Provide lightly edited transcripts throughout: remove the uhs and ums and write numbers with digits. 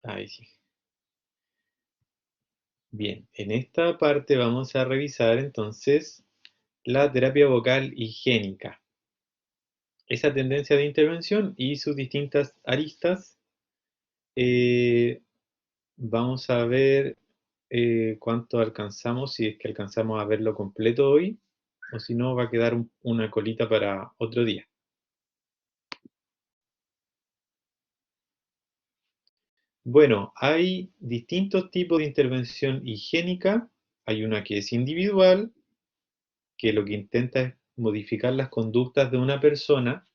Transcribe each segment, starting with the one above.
Ahí sí. Bien, en esta parte vamos a revisar entonces la terapia vocal higiénica, esa tendencia de intervención y sus distintas aristas. Eh, Vamos a ver cuánto alcanzamos, si es que alcanzamos a verlo completo hoy, o si no va a quedar una colita para otro día. Bueno, hay distintos tipos de intervención higiénica. Hay una que es individual, que lo que intenta es modificar las conductas de una persona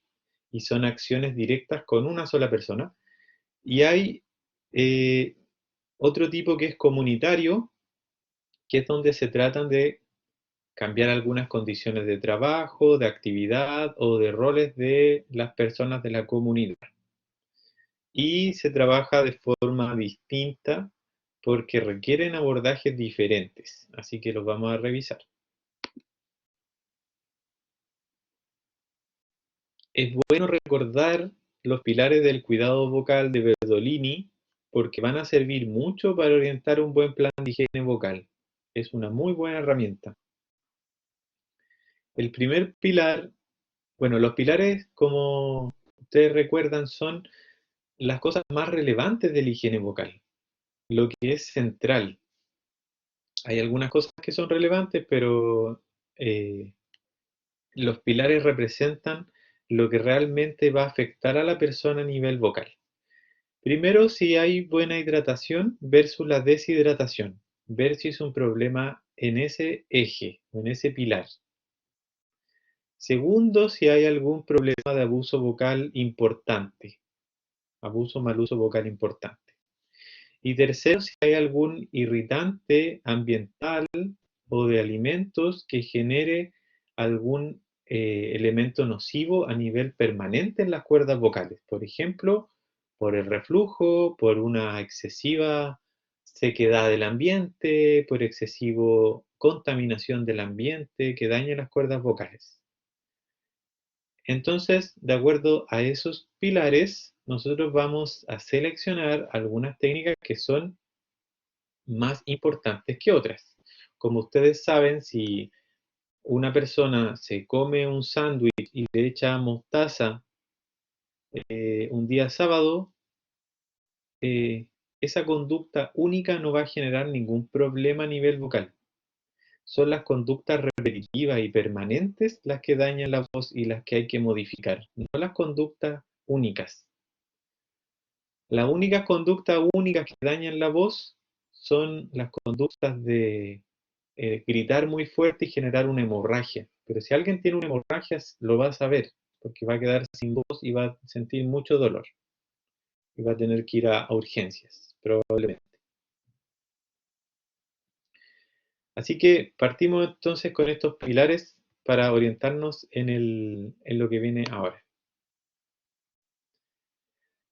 y son acciones directas con una sola persona. Y hay eh, otro tipo que es comunitario, que es donde se tratan de cambiar algunas condiciones de trabajo, de actividad o de roles de las personas de la comunidad. Y se trabaja de forma distinta porque requieren abordajes diferentes, así que los vamos a revisar. Es bueno recordar los pilares del cuidado vocal de Berdolini porque van a servir mucho para orientar un buen plan de higiene vocal. Es una muy buena herramienta. El primer pilar, bueno, los pilares, como ustedes recuerdan, son las cosas más relevantes de la higiene vocal, lo que es central. Hay algunas cosas que son relevantes, pero eh, los pilares representan lo que realmente va a afectar a la persona a nivel vocal. Primero, si hay buena hidratación versus la deshidratación, ver si es un problema en ese eje o en ese pilar. Segundo, si hay algún problema de abuso vocal importante, abuso mal uso vocal importante. Y tercero, si hay algún irritante ambiental o de alimentos que genere algún elemento nocivo a nivel permanente en las cuerdas vocales. Por ejemplo, por el reflujo, por una excesiva sequedad del ambiente, por excesivo contaminación del ambiente que daña las cuerdas vocales. Entonces, de acuerdo a esos pilares, nosotros vamos a seleccionar algunas técnicas que son más importantes que otras. Como ustedes saben, si una persona se come un sándwich y le echa mostaza un día sábado, eh, esa conducta única no va a generar ningún problema a nivel vocal. Son las conductas repetitivas y permanentes las que dañan la voz y las que hay que modificar, no las conductas únicas. Las únicas conductas únicas que dañan la voz son las conductas de gritar muy fuerte y generar una hemorragia. Pero si alguien tiene una hemorragia, lo va a saber, porque va a quedar sin voz y va a sentir mucho dolor. Y va a tener que ir a urgencias, probablemente. Así que partimos entonces con estos pilares para orientarnos en lo que viene ahora.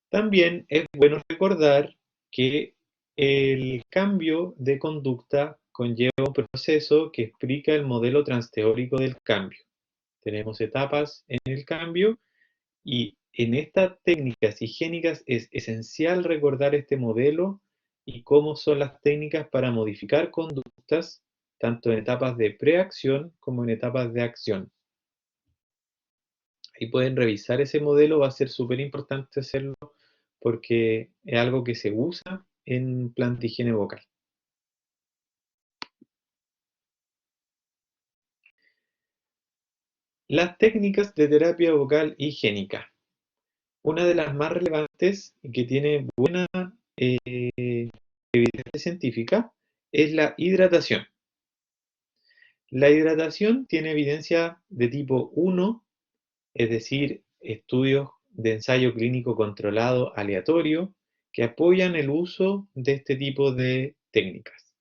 También es bueno recordar que el cambio de conducta conlleva un proceso que explica el modelo transteórico del cambio. Tenemos etapas en el cambio y en estas técnicas higiénicas es esencial recordar este modelo y cómo son las técnicas para modificar conductas, tanto en etapas de preacción como en etapas de acción. Ahí pueden revisar ese modelo, va a ser súper importante hacerlo porque es algo que se usa en plan de higiene vocal. Las técnicas de terapia vocal higiénica. Una de las más relevantes y que tiene buena evidencia científica es la hidratación. La hidratación tiene evidencia de tipo 1, es decir, estudios de ensayo clínico controlado aleatorio que apoyan el uso de este tipo de técnicas.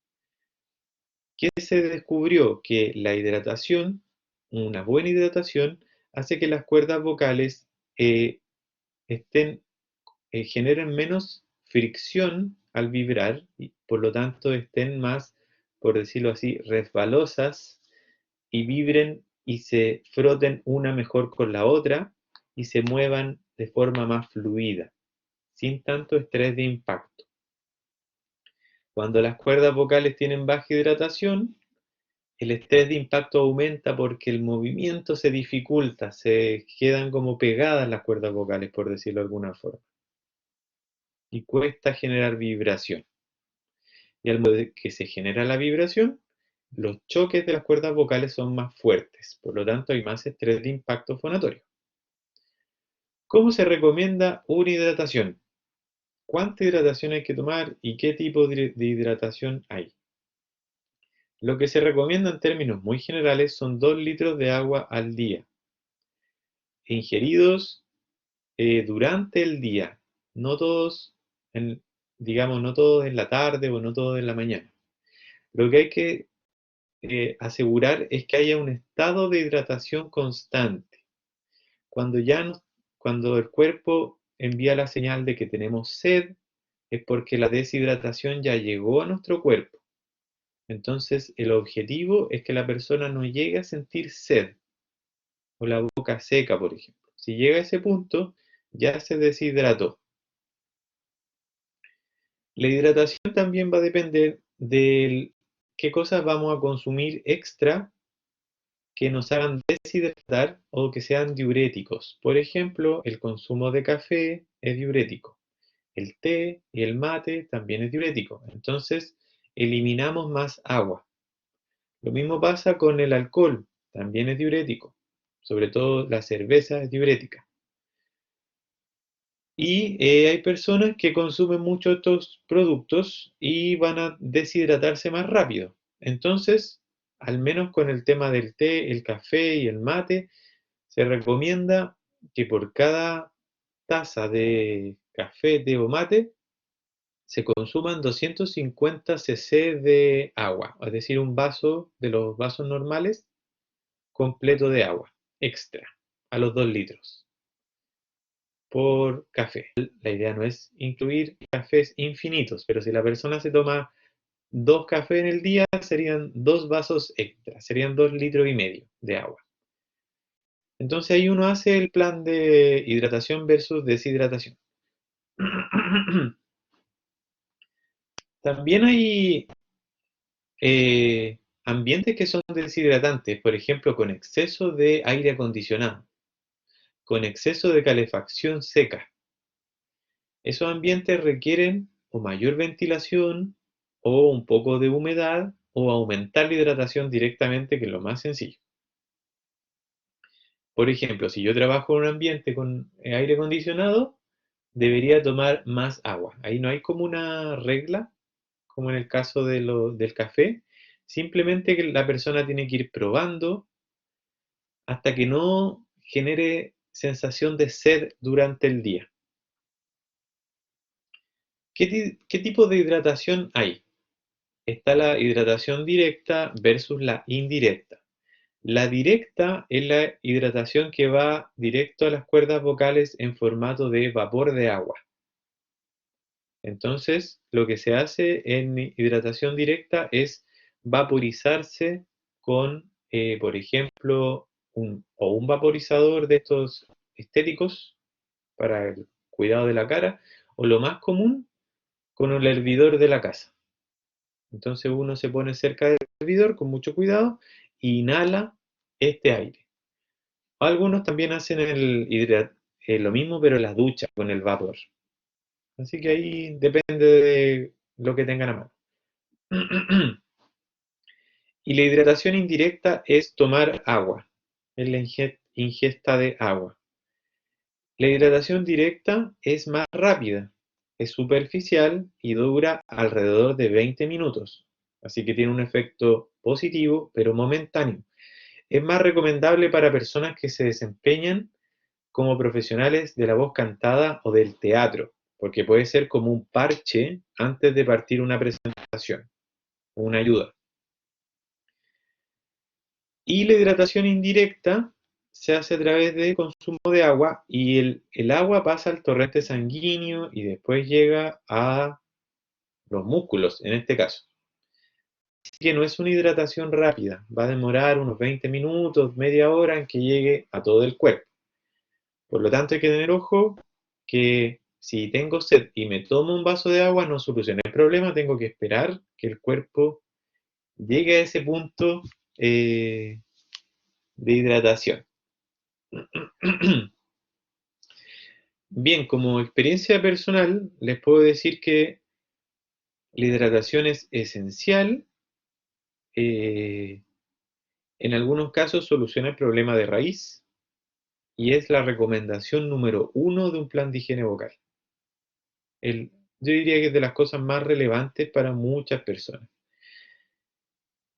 ¿Qué se descubrió? Que la hidratación, una buena hidratación, hace que las cuerdas vocales estén, generen menos fricción al vibrar y por lo tanto estén más, por decirlo así, resbalosas y vibren y se froten una mejor con la otra y se muevan de forma más fluida, sin tanto estrés de impacto. Cuando las cuerdas vocales tienen baja hidratación, el estrés de impacto aumenta porque el movimiento se dificulta, se quedan como pegadas las cuerdas vocales, por decirlo de alguna forma, y cuesta generar vibración. Y al momento que se genera la vibración, los choques de las cuerdas vocales son más fuertes, por lo tanto hay más estrés de impacto fonatorio. ¿Cómo se recomienda una hidratación? ¿Cuánta hidratación hay que tomar y qué tipo de hidratación hay? Lo que se recomienda en términos muy generales son 2 litros de agua al día, ingeridos durante el día, no todos, digamos, no todos en la tarde o no todos en la mañana. Lo que hay que asegurar es que haya un estado de hidratación constante. Cuando cuando el cuerpo envía la señal de que tenemos sed, es porque la deshidratación ya llegó a nuestro cuerpo. Entonces, el objetivo es que la persona no llegue a sentir sed o la boca seca, por ejemplo. Si llega a ese punto, ya se deshidrató. La hidratación también va a depender de qué cosas vamos a consumir extra que nos hagan deshidratar o que sean diuréticos. Por ejemplo, el consumo de café es diurético. El té y el mate también es diurético. Entonces, eliminamos más agua. Lo mismo pasa con el alcohol, también es diurético. Sobre todo la cerveza es diurética. Y hay personas que consumen mucho estos productos y van a deshidratarse más rápido. Entonces, al menos con el tema del té, el café y el mate, se recomienda que por cada taza de café, té o mate, se consuman 250 cc de agua, es decir, un vaso de los vasos normales completo de agua extra a los 2 litros por café. La idea no es incluir cafés infinitos, pero si la persona se toma 2 cafés en el día, serían 2 vasos extra, serían 2 litros y medio de agua. Entonces ahí uno hace el plan de hidratación versus deshidratación. También hay ambientes que son deshidratantes, por ejemplo, con exceso de aire acondicionado, con exceso de calefacción seca. Esos ambientes requieren o mayor ventilación o un poco de humedad o aumentar la hidratación directamente, que es lo más sencillo. Por ejemplo, si yo trabajo en un ambiente con aire acondicionado, debería tomar más agua. Ahí no hay como una regla, como en el caso del café, simplemente que la persona tiene que ir probando hasta que no genere sensación de sed durante el día. ¿Qué tipo de hidratación hay? Está la hidratación directa versus la indirecta. La directa es la hidratación que va directo a las cuerdas vocales en formato de vapor de agua. Entonces, lo que se hace en hidratación directa es vaporizarse con, por ejemplo, un vaporizador de estos estéticos para el cuidado de la cara, o lo más común, con el hervidor de la casa. Entonces uno se pone cerca del hervidor con mucho cuidado e inhala este aire. Algunos también hacen lo mismo, pero en la ducha con el vapor. Así que ahí depende de lo que tengan a mano. Y la hidratación indirecta es tomar agua, es la ingesta de agua. La hidratación directa es más rápida, es superficial y dura alrededor de 20 minutos. Así que tiene un efecto positivo, pero momentáneo. Es más recomendable para personas que se desempeñan como profesionales de la voz cantada o del teatro, porque puede ser como un parche antes de partir una presentación, una ayuda. Y la hidratación indirecta se hace a través de consumo de agua y el agua pasa al torrente sanguíneo y después llega a los músculos, en este caso. Así que no es una hidratación rápida, va a demorar unos 20 minutos, media hora en que llegue a todo el cuerpo. Por lo tanto, hay que tener ojo que si tengo sed y me tomo un vaso de agua, no solucioné el problema, tengo que esperar que el cuerpo llegue a ese punto de hidratación. Bien, como experiencia personal, les puedo decir que la hidratación es esencial. En algunos casos soluciona el problema de raíz y es la recomendación número 1 de un plan de higiene vocal. Yo diría que es de las cosas más relevantes para muchas personas.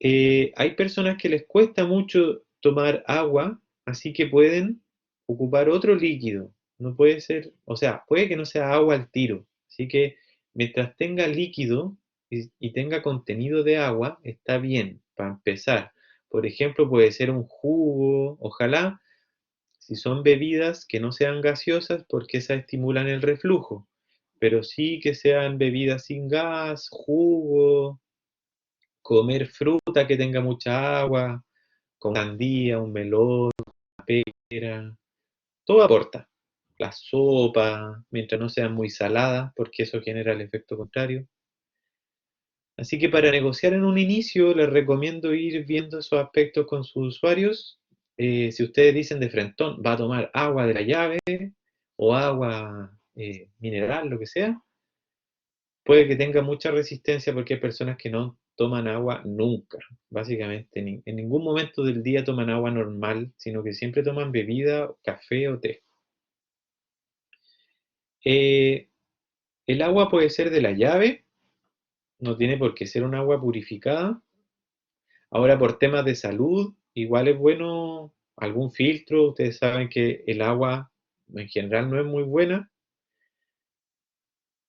Hay personas que les cuesta mucho tomar agua, así que pueden ocupar otro líquido. No puede ser, o sea, puede que no sea agua al tiro. Así que mientras tenga líquido y tenga contenido de agua, está bien para empezar. Por ejemplo, puede ser un jugo, ojalá, si son bebidas que no sean gaseosas, porque esas estimulan el reflujo. Pero sí que sean bebidas sin gas, jugo, comer fruta que tenga mucha agua, como sandía, un melón, una pera, todo aporta. La sopa, mientras no sean muy saladas, porque eso genera el efecto contrario. Así que para negociar en un inicio, les recomiendo ir viendo esos aspectos con sus usuarios. Si ustedes dicen de frentón, va a tomar agua de la llave o agua mineral, lo que sea, puede que tenga mucha resistencia porque hay personas que no toman agua nunca, básicamente. En ningún momento del día toman agua normal, sino que siempre toman bebida, café o té. Eh, el agua puede ser de la llave, no tiene por qué ser un agua purificada. Ahora, por temas de salud, igual es bueno algún filtro. Ustedes saben que el agua en general no es muy buena,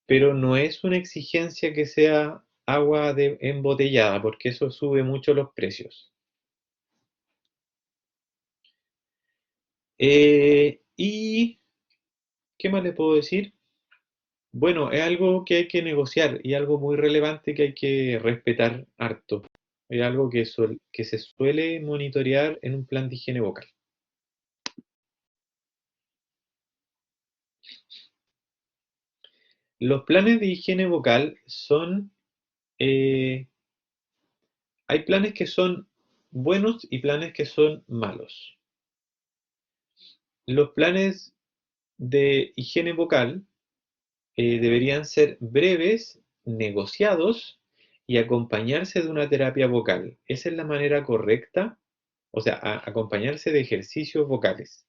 pero no es una exigencia que sea agua embotellada, porque eso sube mucho los precios. ¿Y qué más le puedo decir? Bueno, es algo que hay que negociar y algo muy relevante que hay que respetar harto. Es algo que se suele monitorear en un plan de higiene vocal. Los planes de higiene vocal eh, hay planes que son buenos y planes que son malos. Los planes de higiene vocal deberían ser breves, negociados y acompañarse de una terapia vocal. Esa es la manera correcta, o sea, acompañarse de ejercicios vocales.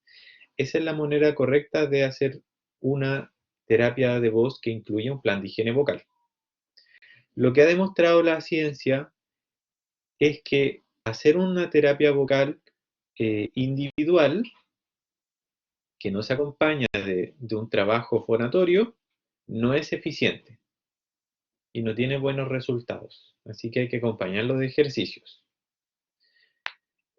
Esa es la manera correcta de hacer una terapia de voz que incluya un plan de higiene vocal. Lo que ha demostrado la ciencia es que hacer una terapia vocal individual, que no se acompaña de un trabajo fonatorio, no es eficiente y no tiene buenos resultados. Así que hay que acompañarlo de ejercicios.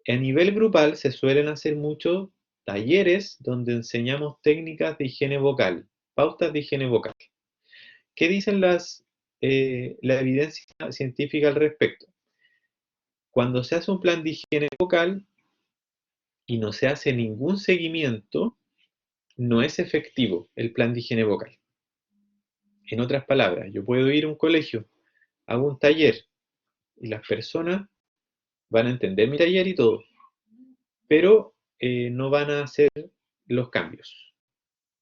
A nivel grupal se suelen hacer muchos talleres donde enseñamos técnicas de higiene vocal, pautas de higiene vocal. ¿Qué dicen la evidencia científica al respecto? Cuando se hace un plan de higiene vocal y no se hace ningún seguimiento, no es efectivo el plan de higiene vocal. En otras palabras, yo puedo ir a un colegio, hago un taller y las personas van a entender mi taller y todo, pero no van a hacer los cambios,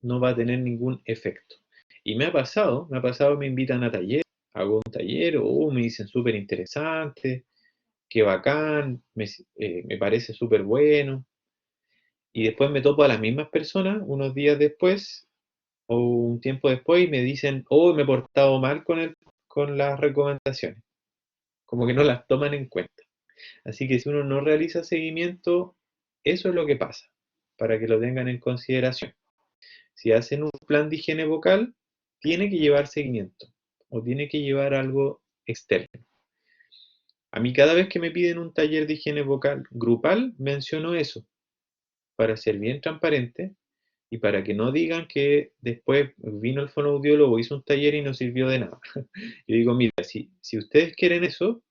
no va a tener ningún efecto. Y me ha pasado, me invitan a taller, hago un taller, me dicen súper interesante, qué bacán, me parece súper bueno, y después me topo a las mismas personas unos días después o un tiempo después y me dicen, oh, me he portado mal con las recomendaciones, como que no las toman en cuenta. Así que si uno no realiza seguimiento, eso es lo que pasa, para que lo tengan en consideración. Si hacen un plan de higiene vocal, tiene que llevar seguimiento o tiene que llevar algo externo. A mí cada vez que me piden un taller de higiene vocal grupal, menciono eso, para ser bien transparente y para que no digan que después vino el fonoaudiólogo, hizo un taller y no sirvió de nada. Yo digo, mira, si ustedes quieren eso,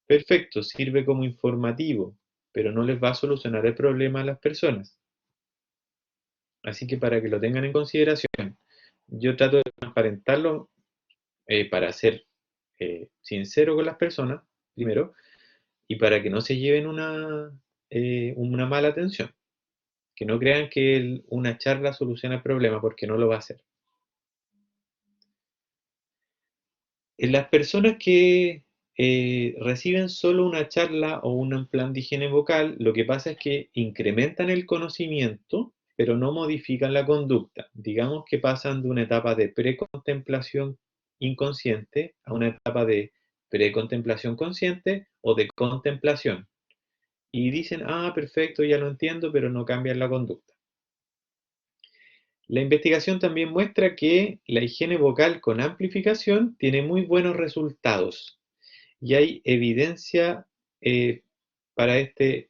perfecto, sirve como informativo, pero no les va a solucionar el problema a las personas. Así que para que lo tengan en consideración, yo trato de transparentarlo para ser sincero con las personas, primero, y para que no se lleven una mala atención. Que no crean que una charla soluciona el problema, porque no lo va a hacer. En las personas que reciben solo una charla o un plan de higiene vocal, lo que pasa es que incrementan el conocimiento, pero no modifican la conducta. Digamos que pasan de una etapa de precontemplación inconsciente a una etapa de precontemplación consciente o de contemplación. Y dicen, ah, perfecto, ya lo entiendo, pero no cambian la conducta. La investigación también muestra que la higiene vocal con amplificación tiene muy buenos resultados y hay evidencia eh, para este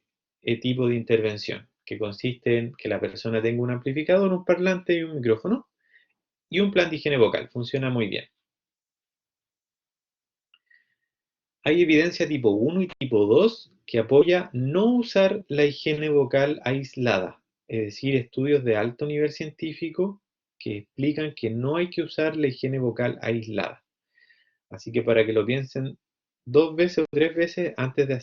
tipo de intervención, que consiste en que la persona tenga un amplificador, un parlante y un micrófono y un plan de higiene vocal. Funciona muy bien. Hay evidencia tipo 1 y tipo 2 que apoya no usar la higiene vocal aislada, es decir, estudios de alto nivel científico que explican que no hay que usar la higiene vocal aislada. Así que para que lo piensen 2 veces o 3 veces antes de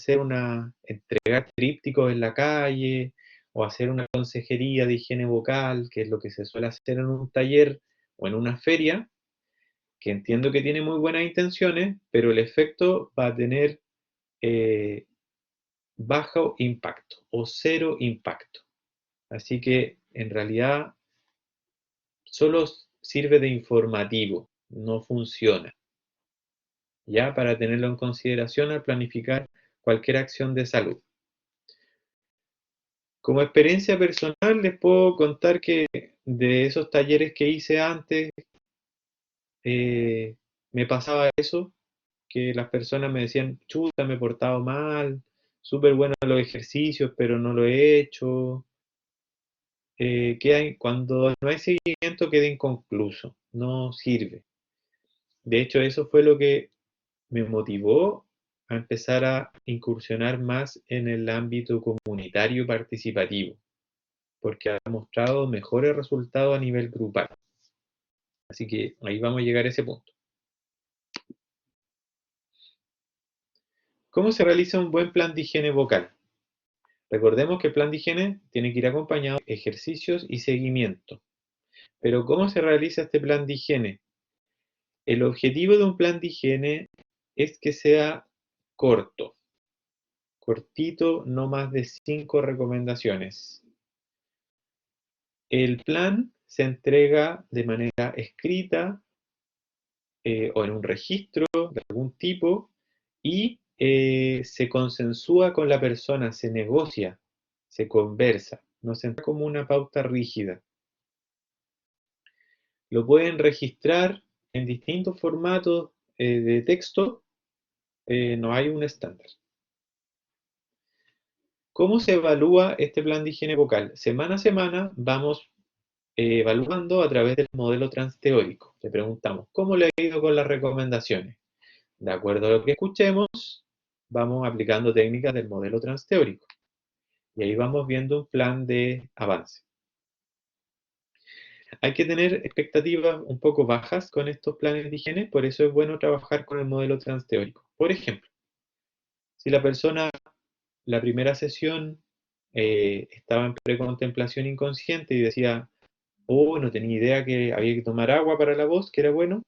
entregar trípticos en la calle o hacer una consejería de higiene vocal, que es lo que se suele hacer en un taller o en una feria, que entiendo que tiene muy buenas intenciones, pero el efecto va a tener eh, bajo impacto o cero impacto. Así que en realidad solo sirve de informativo, no funciona. Ya para tenerlo en consideración al planificar cualquier acción de salud. Como experiencia personal les puedo contar que de esos talleres que hice antes, me pasaba eso, que las personas me decían, chuta, me he portado mal, súper buenos los ejercicios, pero no lo he hecho. Cuando no hay seguimiento queda inconcluso, no sirve. De hecho, eso fue lo que me motivó a empezar a incursionar más en el ámbito comunitario participativo, porque ha mostrado mejores resultados a nivel grupal. Así que ahí vamos a llegar a ese punto. ¿Cómo se realiza un buen plan de higiene vocal? Recordemos que el plan de higiene tiene que ir acompañado de ejercicios y seguimiento. Pero ¿cómo se realiza este plan de higiene? El objetivo de un plan de higiene es que sea corto, cortito, no más de 5 recomendaciones. El plan se entrega de manera escrita o en un registro de algún tipo y se consensúa con la persona, se negocia, se conversa, no se entrega como una pauta rígida. Lo pueden registrar en distintos formatos de texto, no hay un estándar. ¿Cómo se evalúa este plan de higiene vocal? Semana a semana vamos evaluando a través del modelo transteórico. Le preguntamos, ¿cómo le ha ido con las recomendaciones? De acuerdo a lo que escuchemos, vamos aplicando técnicas del modelo transteórico. Y ahí vamos viendo un plan de avance. Hay que tener expectativas un poco bajas con estos planes de higiene, por eso es bueno trabajar con el modelo transteórico. Por ejemplo, si la persona, la primera sesión, estaba en precontemplación inconsciente y decía, oh, no tenía idea que había que tomar agua para la voz, que era bueno,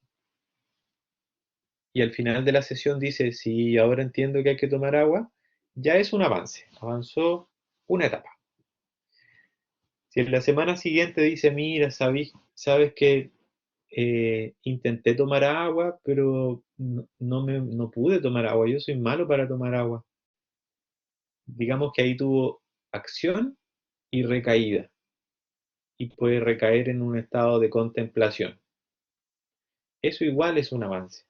y al final de la sesión dice, sí, ahora entiendo que hay que tomar agua, ya es un avance, avanzó una etapa. Si en la semana siguiente dice, mira, sabes que intenté tomar agua, pero no pude tomar agua, yo soy malo para tomar agua. Digamos que ahí tuvo acción y recaída, y puede recaer en un estado de contemplación. Eso igual es un avance.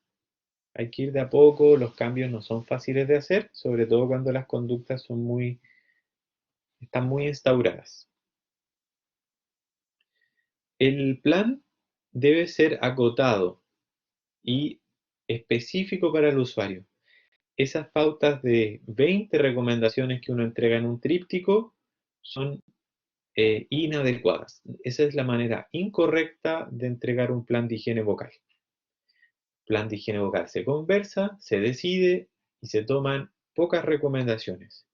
Hay que ir de a poco, los cambios no son fáciles de hacer, sobre todo cuando las conductas están muy instauradas. El plan debe ser acotado y específico para el usuario. Esas pautas de 20 recomendaciones que uno entrega en un tríptico son inadecuadas. Esa es la manera incorrecta de entregar un plan de higiene vocal. Plan de higiene vocal se conversa, se decide y se toman pocas recomendaciones.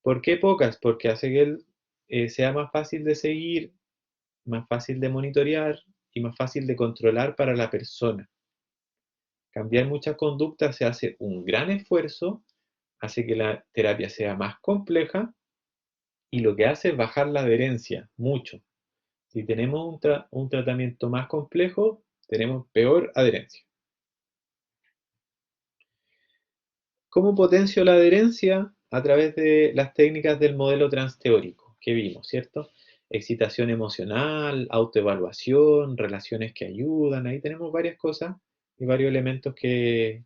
¿Por qué pocas? Porque hace que sea más fácil de seguir, más fácil de monitorear y más fácil de controlar para la persona. Cambiar muchas conductas se hace un gran esfuerzo, hace que la terapia sea más compleja y lo que hace es bajar la adherencia mucho. Si tenemos un tratamiento más complejo, tenemos peor adherencia. ¿Cómo potencio la adherencia? A través de las técnicas del modelo transteórico que vimos, ¿cierto? Excitación emocional, autoevaluación, relaciones que ayudan. Ahí tenemos varias cosas y varios elementos que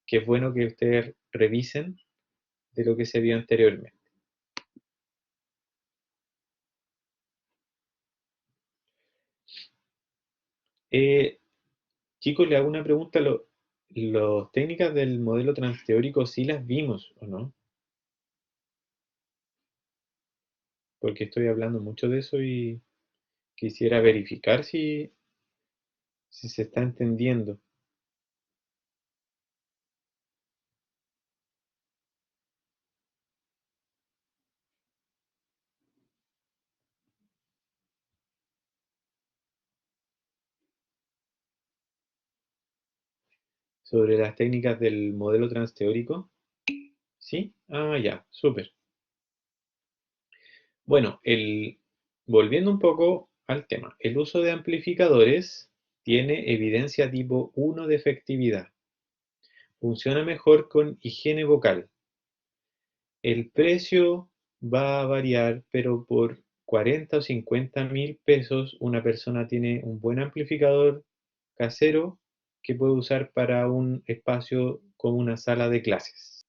es bueno que ustedes revisen de lo que se vio anteriormente. Eh, Chicos, le hago una pregunta. ¿Las técnicas del modelo transteórico sí las vimos o no? Porque estoy hablando mucho de eso y quisiera verificar si se está entendiendo. Sobre las técnicas del modelo transteórico. ¿Sí? Ah, ya, súper. Bueno, volviendo un poco al tema, el uso de amplificadores tiene evidencia tipo 1 de efectividad. Funciona mejor con higiene vocal. El precio va a variar, pero por 40 o 50 mil pesos una persona tiene un buen amplificador casero que puede usar para un espacio como una sala de clases.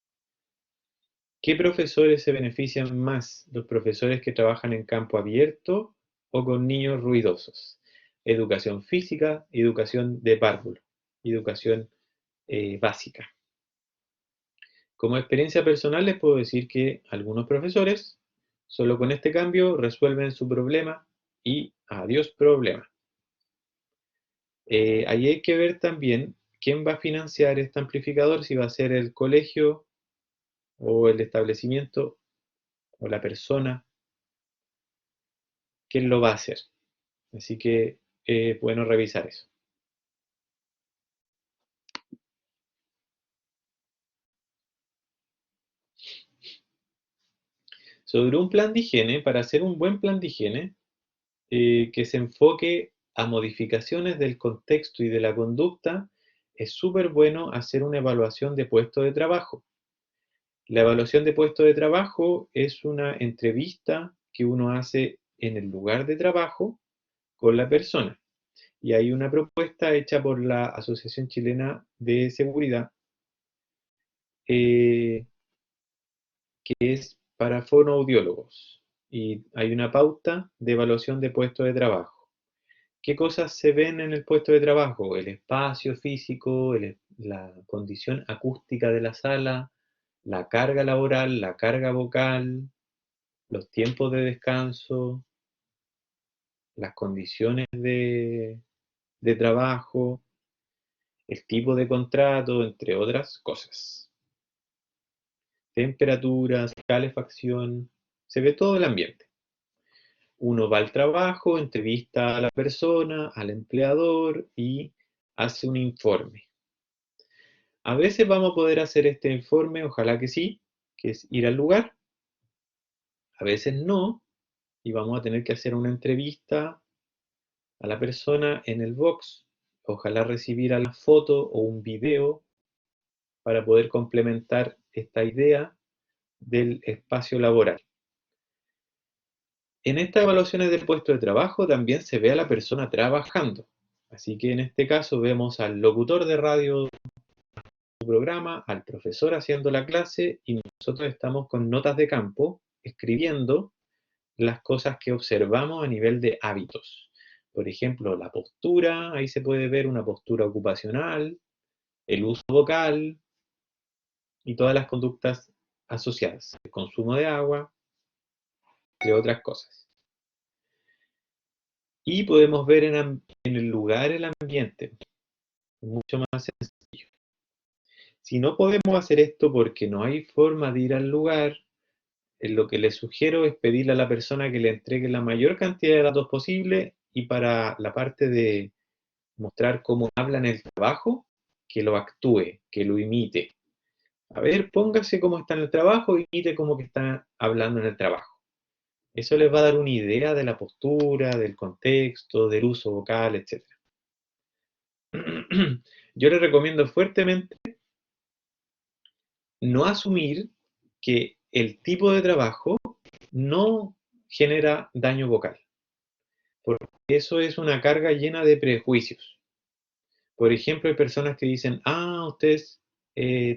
¿Qué profesores se benefician más? ¿Los profesores que trabajan en campo abierto o con niños ruidosos? Educación física, educación de párvulo, educación básica. Como experiencia personal les puedo decir que algunos profesores solo con este cambio resuelven su problema y adiós problema. Ahí hay que ver también quién va a financiar este amplificador, si va a ser el colegio o el establecimiento o la persona, quién lo va a hacer. Así que bueno revisar eso. Sobre un plan de higiene, para hacer un buen plan de higiene, que se enfoque a modificaciones del contexto y de la conducta, es súper bueno hacer una evaluación de puesto de trabajo. La evaluación de puesto de trabajo es una entrevista que uno hace en el lugar de trabajo con la persona. Y hay una propuesta hecha por la Asociación Chilena de Seguridad eh, que es para fonoaudiólogos. Y hay una pauta de evaluación de puesto de trabajo. ¿Qué cosas se ven en el puesto de trabajo? El espacio físico, la condición acústica de la sala, la carga laboral, la carga vocal, los tiempos de descanso, las condiciones de trabajo, el tipo de contrato, entre otras cosas. Temperaturas, calefacción, se ve todo el ambiente. Uno va al trabajo, entrevista a la persona, al empleador y hace un informe. A veces vamos a poder hacer este informe, ojalá que sí, que es ir al lugar. A veces no, y vamos a tener que hacer una entrevista a la persona en el box. Ojalá recibir a la foto o un video para poder complementar esta idea del espacio laboral. En estas evaluaciones del puesto de trabajo también se ve a la persona trabajando. Así que en este caso vemos al locutor de radio programa, al profesor haciendo la clase y nosotros estamos con notas de campo escribiendo las cosas que observamos a nivel de hábitos. Por ejemplo, la postura, ahí se puede ver una postura ocupacional, el uso vocal y todas las conductas asociadas, el consumo de agua, entre otras cosas. Y podemos ver en el lugar el ambiente, mucho más sencillo. Si no podemos hacer esto porque no hay forma de ir al lugar, lo que les sugiero es pedirle a la persona que le entregue la mayor cantidad de datos posible, y para la parte de mostrar cómo habla en el trabajo, que lo actúe, que lo imite. A ver, póngase cómo está en el trabajo, imite cómo que está hablando en el trabajo. Eso les va a dar una idea de la postura, del contexto, del uso vocal, etc. Yo les recomiendo fuertemente no asumir que el tipo de trabajo no genera daño vocal, porque eso es una carga llena de prejuicios. Por ejemplo, hay personas que dicen, usted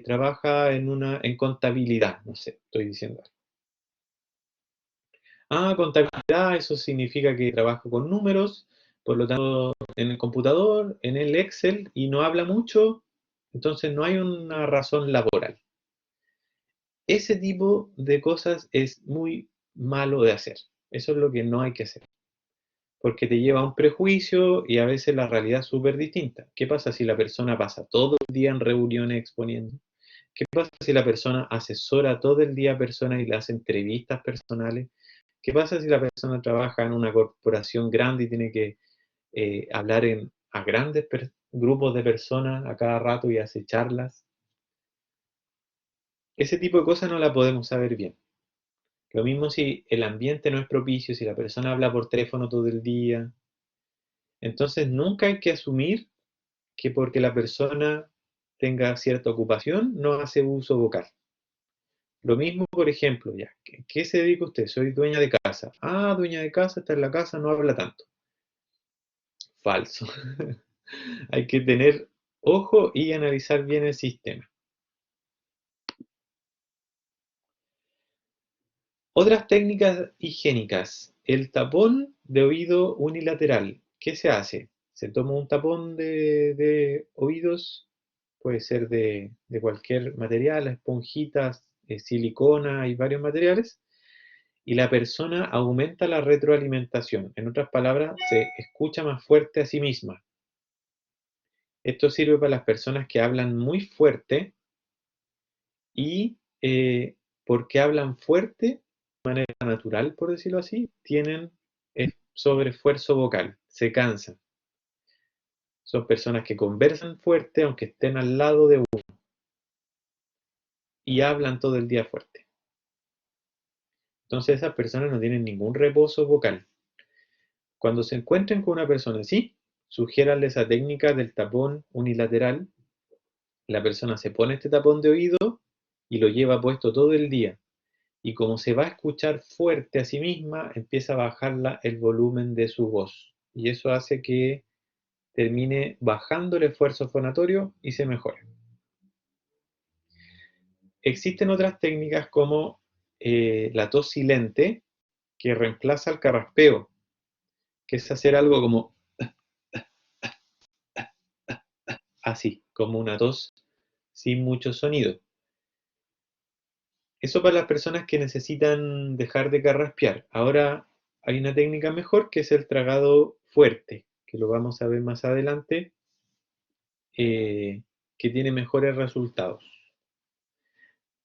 trabaja en contabilidad, no sé, estoy diciendo. Contabilidad, eso significa que trabajo con números, por lo tanto, en el computador, en el Excel, y no habla mucho, entonces no hay una razón laboral. Ese tipo de cosas es muy malo de hacer. Eso es lo que no hay que hacer, porque te lleva a un prejuicio y a veces la realidad es súper distinta. ¿Qué pasa si la persona pasa todo el día en reuniones exponiendo? ¿Qué pasa si la persona asesora todo el día a personas y le hace entrevistas personales? ¿Qué pasa si la persona trabaja en una corporación grande y tiene que hablar a grandes grupos de personas a cada rato y hace charlas? Ese tipo de cosas no la podemos saber bien. Lo mismo si el ambiente no es propicio, si la persona habla por teléfono todo el día. Entonces nunca hay que asumir que porque la persona tenga cierta ocupación no hace uso vocal. Lo mismo, por ejemplo, ya, ¿qué se dedica usted? Soy dueña de casa. Dueña de casa, está en la casa, no habla tanto. Falso. Hay que tener ojo y analizar bien el sistema. Otras técnicas higiénicas. El tapón de oído unilateral. ¿Qué se hace? Se toma un tapón de oídos, puede ser de cualquier material, esponjitas, silicona, hay varios materiales, y la persona aumenta la retroalimentación. En otras palabras, se escucha más fuerte a sí misma. Esto sirve para las personas que hablan muy fuerte y porque hablan fuerte, de manera natural, por decirlo así, tienen sobreesfuerzo vocal, se cansan. Son personas que conversan fuerte aunque estén al lado de uno y hablan todo el día fuerte. Entonces esas personas no tienen ningún reposo vocal. Cuando se encuentren con una persona así, sugiéranle esa técnica del tapón unilateral. La persona se pone este tapón de oído y lo lleva puesto todo el día. Y como se va a escuchar fuerte a sí misma, empieza a bajar el volumen de su voz. Y eso hace que termine bajando el esfuerzo fonatorio y se mejore. Existen otras técnicas como la tos silente, que reemplaza el carraspeo, que es hacer algo como así, como una tos sin mucho sonido. Eso para las personas que necesitan dejar de carraspear. Ahora hay una técnica mejor que es el tragado fuerte, que lo vamos a ver más adelante, que tiene mejores resultados.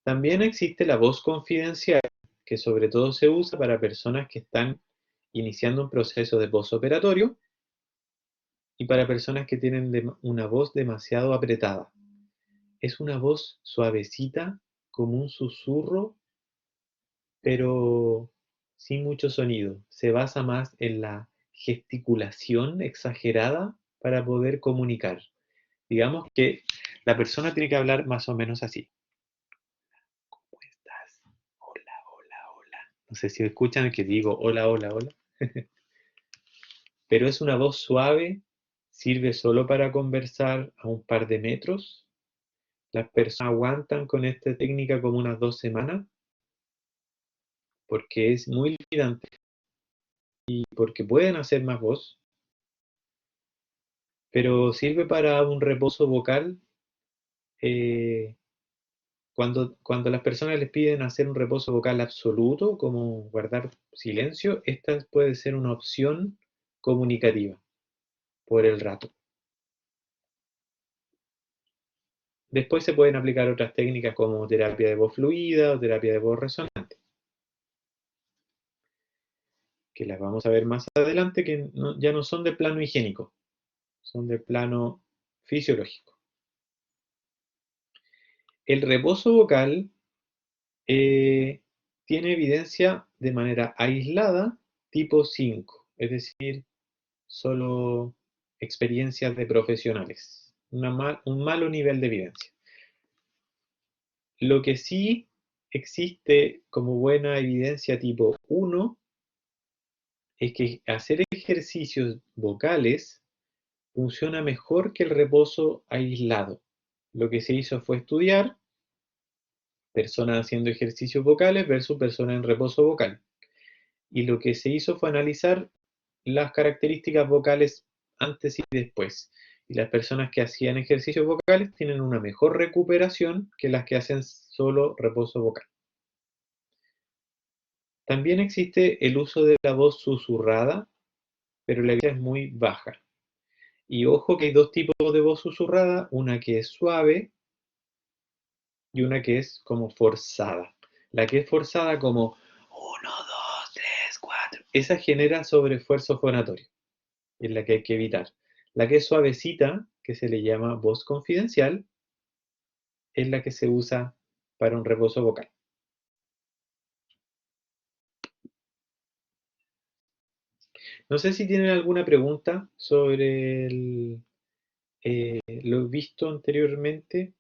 También existe la voz confidencial, que sobre todo se usa para personas que están iniciando un proceso de postoperatorio y para personas que tienen una voz demasiado apretada. Es una voz suavecita, como un susurro, pero sin mucho sonido. Se basa más en la gesticulación exagerada para poder comunicar. Digamos que la persona tiene que hablar más o menos así. ¿Cómo estás? Hola, hola, hola. No sé si escuchan que digo hola, hola, hola. Pero es una voz suave, sirve solo para conversar a un par de metros. Las personas aguantan con esta técnica como unas 2 semanas porque es muy limitante y porque pueden hacer más voz, pero sirve para un reposo vocal. eh, cuando las personas les piden hacer un reposo vocal absoluto, como guardar silencio, esta puede ser una opción comunicativa por el rato. Después se pueden aplicar otras técnicas como terapia de voz fluida o terapia de voz resonante, que las vamos a ver más adelante, que ya no son de plano higiénico, son de plano fisiológico. El reposo vocal tiene evidencia de manera aislada tipo 5, es decir, solo experiencias de profesionales, un malo nivel de evidencia. Lo que sí existe como buena evidencia tipo 1 es que hacer ejercicios vocales funciona mejor que el reposo aislado. Lo que se hizo fue estudiar personas haciendo ejercicios vocales versus personas en reposo vocal. Y lo que se hizo fue analizar las características vocales antes y después. Y las personas que hacían ejercicios vocales tienen una mejor recuperación que las que hacen solo reposo vocal. También existe el uso de la voz susurrada, pero la evidencia es muy baja. Y ojo que hay dos tipos de voz susurrada, una que es suave y una que es como forzada. La que es forzada como 1, 2, 3, 4, esa genera sobreesfuerzo fonatorio, es la que hay que evitar. La que es suavecita, que se le llama voz confidencial, es la que se usa para un reposo vocal. No sé si tienen alguna pregunta sobre lo visto anteriormente.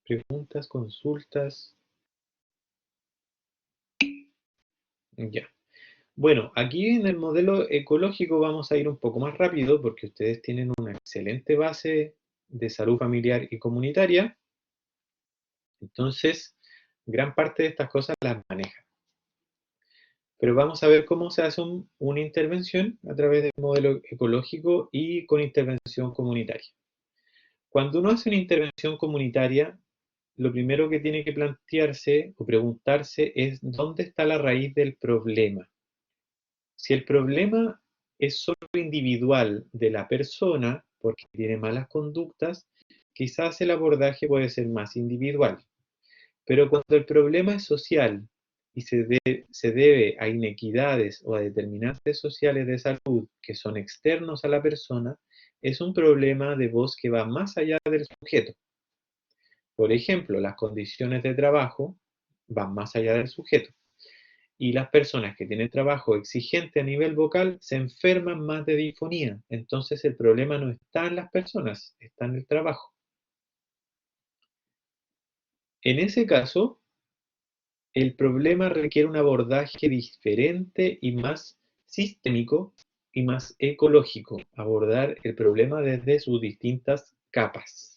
Preguntas, consultas. Ya. Bueno, aquí en el modelo ecológico vamos a ir un poco más rápido porque ustedes tienen una excelente base de salud familiar y comunitaria. Entonces, gran parte de estas cosas las manejan. Pero vamos a ver cómo se hace una intervención a través del modelo ecológico y con intervención comunitaria. Cuando uno hace una intervención comunitaria, lo primero que tiene que plantearse o preguntarse es dónde está la raíz del problema. Si el problema es solo individual de la persona, porque tiene malas conductas, quizás el abordaje puede ser más individual. Pero cuando el problema es social y se debe a inequidades o a determinantes sociales de salud que son externos a la persona, es un problema de voz que va más allá del sujeto. Por ejemplo, las condiciones de trabajo van más allá del sujeto. Y las personas que tienen trabajo exigente a nivel vocal se enferman más de disfonía. Entonces el problema no está en las personas, está en el trabajo. En ese caso, el problema requiere un abordaje diferente y más sistémico y más ecológico. Abordar el problema desde sus distintas capas.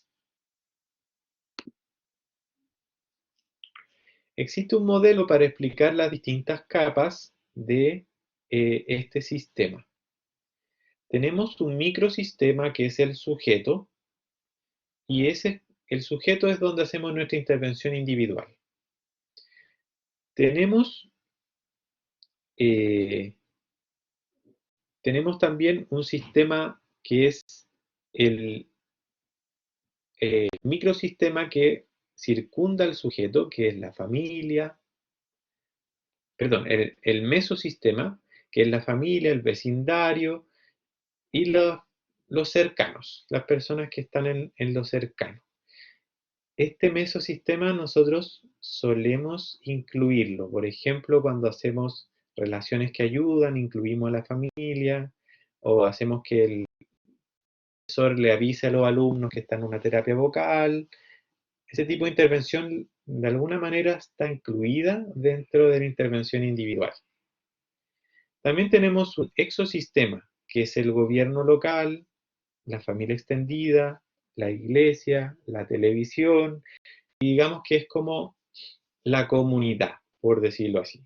Existe un modelo para explicar las distintas capas de este sistema. Tenemos un microsistema que es el sujeto, y el sujeto es donde hacemos nuestra intervención individual. Tenemos, eh, tenemos también un sistema que es el microsistema que circunda al sujeto, que es la familia, perdón, el mesosistema, que es la familia, el vecindario y los cercanos, las personas que están en lo cercano. Este mesosistema nosotros solemos incluirlo, por ejemplo, cuando hacemos relaciones que ayudan, incluimos a la familia, o hacemos que el profesor le avise a los alumnos que están en una terapia vocal. Ese tipo de intervención de alguna manera está incluida dentro de la intervención individual. También tenemos un exosistema, que es el gobierno local, la familia extendida, la iglesia, la televisión, y digamos que es como la comunidad, por decirlo así.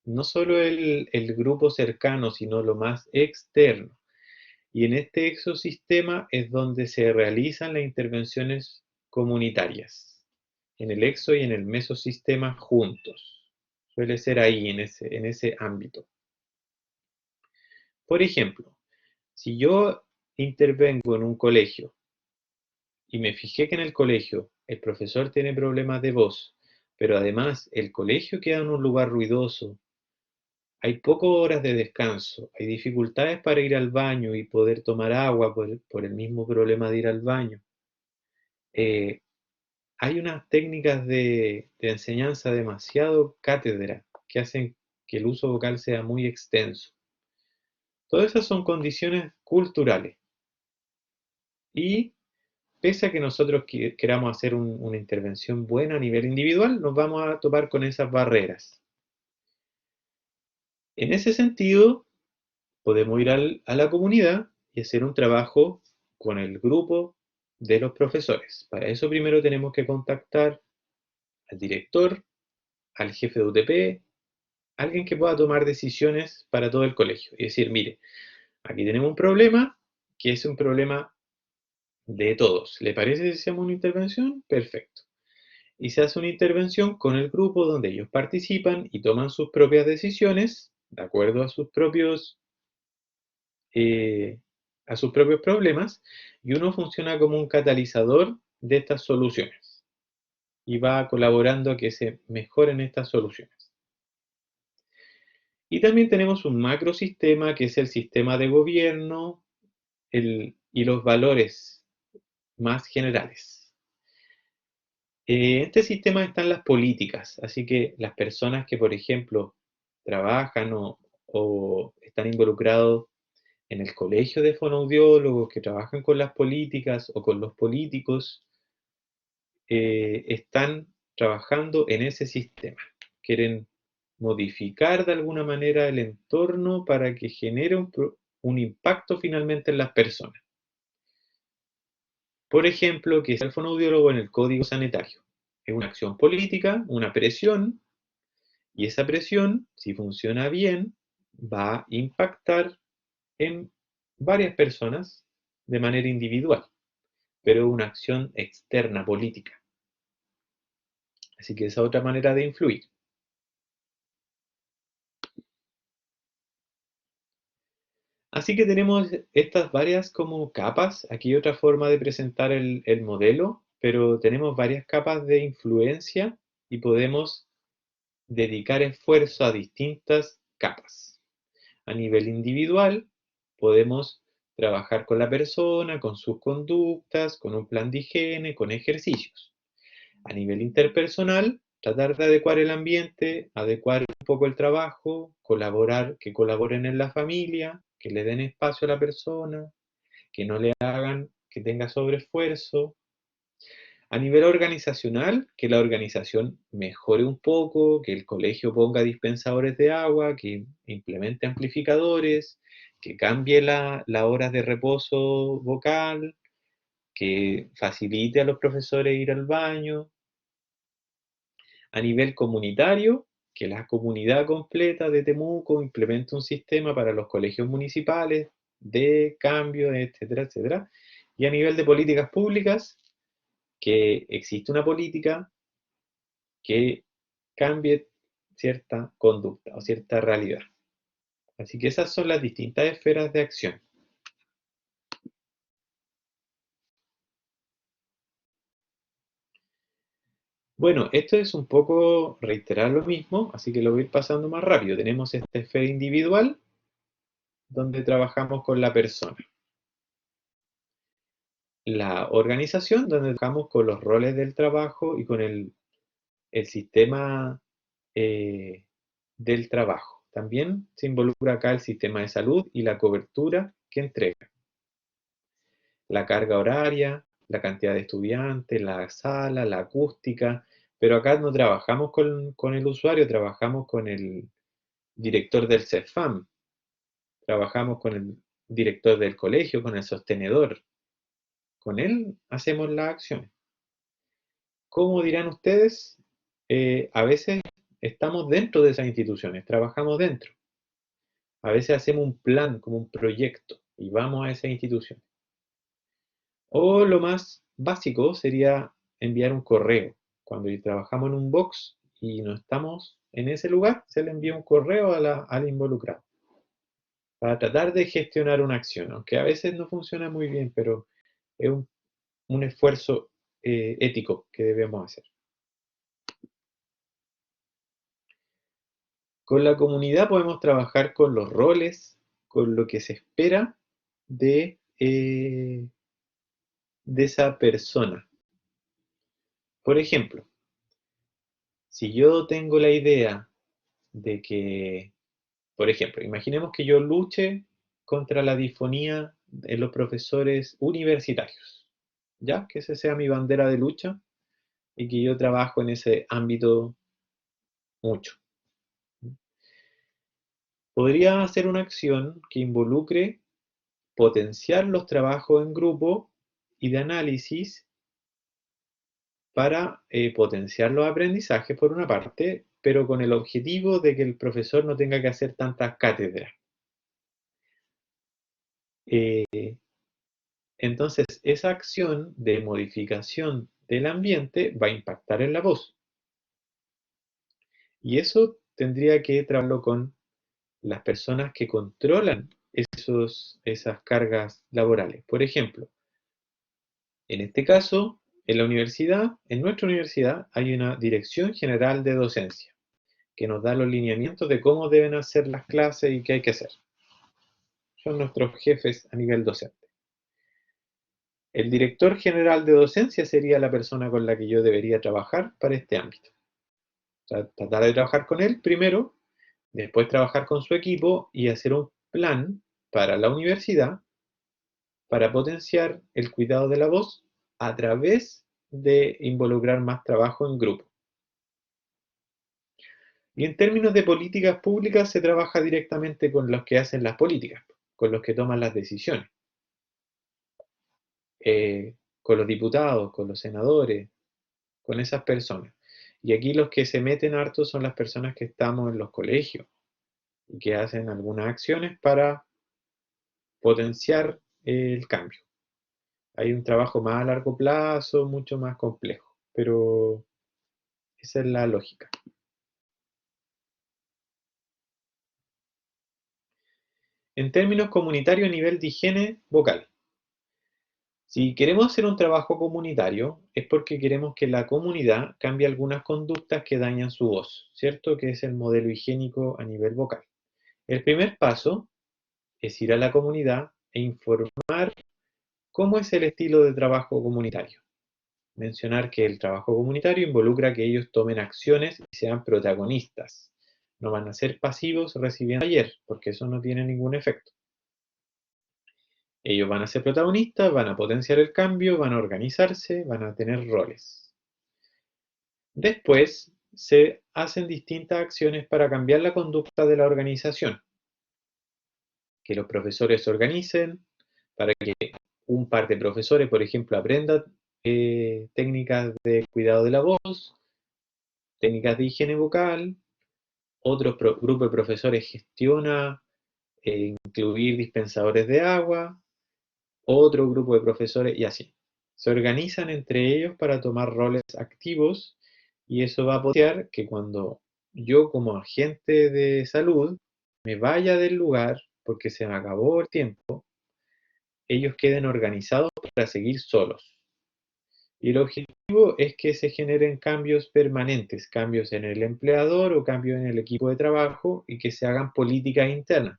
No solo el grupo cercano, sino lo más externo. Y en este exosistema es donde se realizan las intervenciones comunitarias, en el exo y en el mesosistema juntos. Suele ser ahí, en ese ámbito. Por ejemplo, si yo intervengo en un colegio y me fijé que en el colegio el profesor tiene problemas de voz, pero además el colegio queda en un lugar ruidoso, hay pocas horas de descanso, hay dificultades para ir al baño y poder tomar agua por el mismo problema de ir al baño. Eh, Hay unas técnicas de enseñanza demasiado cátedra que hacen que el uso vocal sea muy extenso. Todas esas son condiciones culturales. Y pese a que nosotros queramos hacer una intervención buena a nivel individual, nos vamos a topar con esas barreras. En ese sentido, podemos ir a la comunidad y hacer un trabajo con el grupo de los profesores. Para eso primero tenemos que contactar al director, al jefe de UTP, alguien que pueda tomar decisiones para todo el colegio. Y decir, mire, aquí tenemos un problema que es un problema de todos. ¿Le parece si hacemos una intervención? Perfecto. Y se hace una intervención con el grupo donde ellos participan y toman sus propias decisiones de acuerdo eh, a sus propios problemas, y uno funciona como un catalizador de estas soluciones y va colaborando a que se mejoren estas soluciones. Y también tenemos un macrosistema que es el sistema de gobierno y los valores más generales. En este sistema están las políticas, así que las personas que, por ejemplo, trabajan o están involucrados en el colegio de fonoaudiólogos, que trabajan con las políticas o con los políticos, están trabajando en ese sistema. Quieren modificar de alguna manera el entorno para que genere un impacto finalmente en las personas. Por ejemplo, que sea el fonoaudiólogo en el código sanitario. Es una acción política, una presión, y esa presión, si funciona bien, va a impactar en varias personas de manera individual, pero es una acción externa política. Así que esa es otra manera de influir. Así que tenemos estas varias como capas. Aquí hay otra forma de presentar el modelo, pero tenemos varias capas de influencia y podemos dedicar esfuerzo a distintas capas. A nivel individual, podemos trabajar con la persona, con sus conductas, con un plan de higiene, con ejercicios. A nivel interpersonal, tratar de adecuar el ambiente, adecuar un poco el trabajo, colaborar, que colaboren en la familia, que le den espacio a la persona, que no le hagan que tenga sobreesfuerzo. A nivel organizacional, que la organización mejore un poco, que el colegio ponga dispensadores de agua, que implemente amplificadores, que cambie las horas de reposo vocal, que facilite a los profesores ir al baño. A nivel comunitario, que la comunidad completa de Temuco implemente un sistema para los colegios municipales de cambio, etcétera, etcétera. Y a nivel de políticas públicas, que existe una política que cambie cierta conducta o cierta realidad. Así que esas son las distintas esferas de acción. Bueno, esto es un poco reiterar lo mismo, así que lo voy a ir pasando más rápido. Tenemos esta esfera individual, donde trabajamos con la persona. La organización, donde trabajamos con los roles del trabajo y con el sistema eh, del trabajo. También se involucra acá el sistema de salud y la cobertura que entrega. La carga horaria, la cantidad de estudiantes, la sala, la acústica, pero acá no trabajamos con el usuario, trabajamos con el director del CEFAM, trabajamos con el director del colegio, con el sostenedor. Con él hacemos las acciones. ¿Cómo dirán ustedes? A veces estamos dentro de esas instituciones, trabajamos dentro. A veces hacemos un plan, como un proyecto, y vamos a esa institución. O lo más básico sería enviar un correo. Cuando trabajamos en un box y no estamos en ese lugar, se le envía un correo al involucrado para tratar de gestionar una acción, aunque a veces no funciona muy bien, pero es un esfuerzo ético que debemos hacer. Con la comunidad podemos trabajar con los roles, con lo que se espera de esa persona. Por ejemplo, si yo tengo la idea de que, por ejemplo, imaginemos que yo luche contra la disfonía en los profesores universitarios, ¿ya? Que esa sea mi bandera de lucha y que yo trabajo en ese ámbito mucho. Podría hacer una acción que involucre potenciar los trabajos en grupo y de análisis para potenciar los aprendizajes por una parte, pero con el objetivo de que el profesor no tenga que hacer tantas cátedras. Entonces, esa acción de modificación del ambiente va a impactar en la voz. Y eso tendría que tratarlo con las personas que controlan esas cargas laborales. Por ejemplo, en este caso, en nuestra universidad, hay una Dirección General de Docencia que nos da los lineamientos de cómo deben hacer las clases y qué hay que hacer. Son nuestros jefes a nivel docente. El director general de docencia sería la persona con la que yo debería trabajar para este ámbito. O sea, tratar de trabajar con él primero, después trabajar con su equipo y hacer un plan para la universidad para potenciar el cuidado de la voz a través de involucrar más trabajo en grupo. Y en términos de políticas públicas se trabaja directamente con los que hacen las políticas, con los que toman las decisiones, con los diputados, con los senadores, con esas personas. Y aquí los que se meten harto son las personas que estamos en los colegios y que hacen algunas acciones para potenciar el cambio. Hay un trabajo más a largo plazo, mucho más complejo, pero esa es la lógica. En términos comunitarios a nivel de higiene vocal. Si queremos hacer un trabajo comunitario, es porque queremos que la comunidad cambie algunas conductas que dañan su voz, ¿cierto? Que es el modelo higiénico a nivel vocal. El primer paso es ir a la comunidad e informar cómo es el estilo de trabajo comunitario. Mencionar que el trabajo comunitario involucra que ellos tomen acciones y sean protagonistas. No van a ser pasivos recibiendo taller, porque eso no tiene ningún efecto. Ellos van a ser protagonistas, van a potenciar el cambio, van a organizarse, van a tener roles. Después se hacen distintas acciones para cambiar la conducta de la organización. Que los profesores se organicen, para que un par de profesores, por ejemplo, aprendan técnicas de cuidado de la voz, técnicas de higiene vocal, otro grupo de profesores gestiona incluir dispensadores de agua, otro grupo de profesores y así. Se organizan entre ellos para tomar roles activos y eso va a potenciar que cuando yo como agente de salud me vaya del lugar porque se me acabó el tiempo, ellos queden organizados para seguir solos. Y el objetivo es que se generen cambios permanentes, cambios en el empleador o cambios en el equipo de trabajo y que se hagan políticas internas,